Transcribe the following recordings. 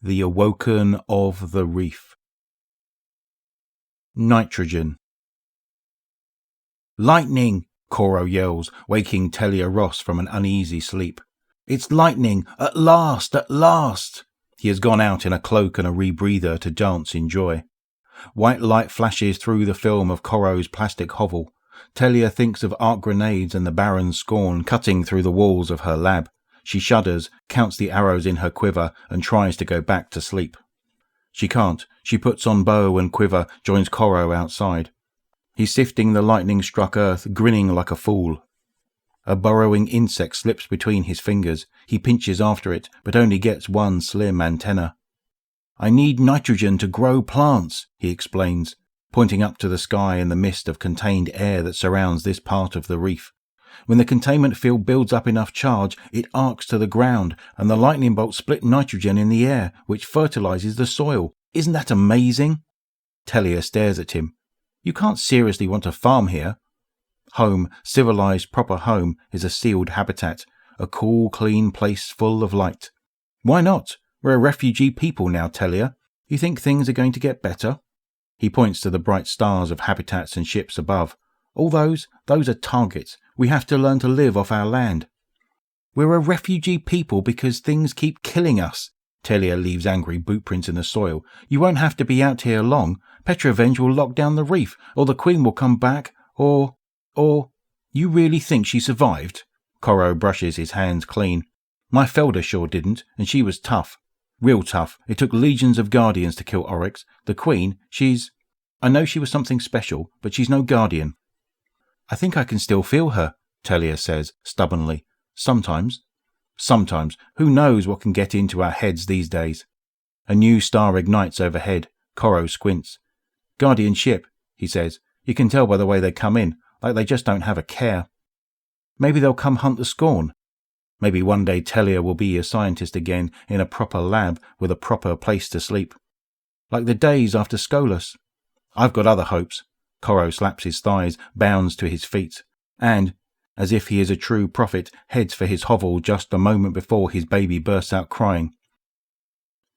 The Awoken of the Reef. Nitrogen. Lightning! Coro yells, waking Telia Ross from an uneasy sleep. It's lightning! At last! At last! He has gone out in a cloak and a rebreather to dance in joy. White light flashes through the film of Coro's plastic hovel. Telia thinks of arc grenades and the Baron's scorn cutting through the walls of her lab. She shudders, counts the arrows in her quiver, and tries to go back to sleep. She can't. She puts on bow and quiver, joins Coro outside. He's sifting the lightning-struck earth, grinning like a fool. A burrowing insect slips between his fingers. He pinches after it, but only gets one slim antenna. I need nitrogen to grow plants, he explains, pointing up to the sky and the mist of contained air that surrounds this part of the reef. When the containment field builds up enough charge, it arcs to the ground, and the lightning bolts split nitrogen in the air, which fertilizes the soil. Isn't that amazing? Telia stares at him. You can't seriously want to farm here. Home, civilized proper home, is a sealed habitat, a cool, clean place full of light. Why not? We're a refugee people now, Telia. You think things are going to get better? He points to the bright stars of habitats and ships above. All those are targets. We have to learn to live off our land. We're a refugee people because things keep killing us. Telia leaves angry bootprints in the soil. You won't have to be out here long. Petrovenge will lock down the reef, or the Queen will come back, or... You really think she survived? Coro brushes his hands clean. My Felder sure didn't, and she was tough. Real tough. It took legions of Guardians to kill Oryx. The Queen, I know she was something special, but she's no Guardian. I think I can still feel her, Telia says, stubbornly. Sometimes. Sometimes. Who knows what can get into our heads these days? A new star ignites overhead. Coro squints. Guardian ship, he says. You can tell by the way they come in, like they just don't have a care. Maybe they'll come hunt the Scorn. Maybe one day Telia will be a scientist again in a proper lab with a proper place to sleep. Like the days after Skolas. I've got other hopes. Coro slaps his thighs, bounds to his feet, and, as if he is a true prophet, heads for his hovel just a moment before his baby bursts out crying.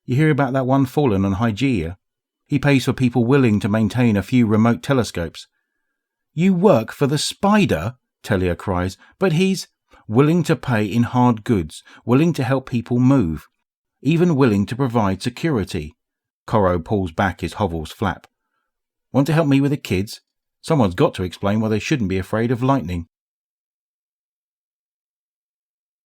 You hear about that one fallen on Hygeia? He pays for people willing to maintain a few remote telescopes. You work for the Spider, Telia cries, but he's willing to pay in hard goods, willing to help people move, even willing to provide security. Coro pulls back his hovel's flap. Want to help me with the kids? Someone's got to explain why they shouldn't be afraid of lightning.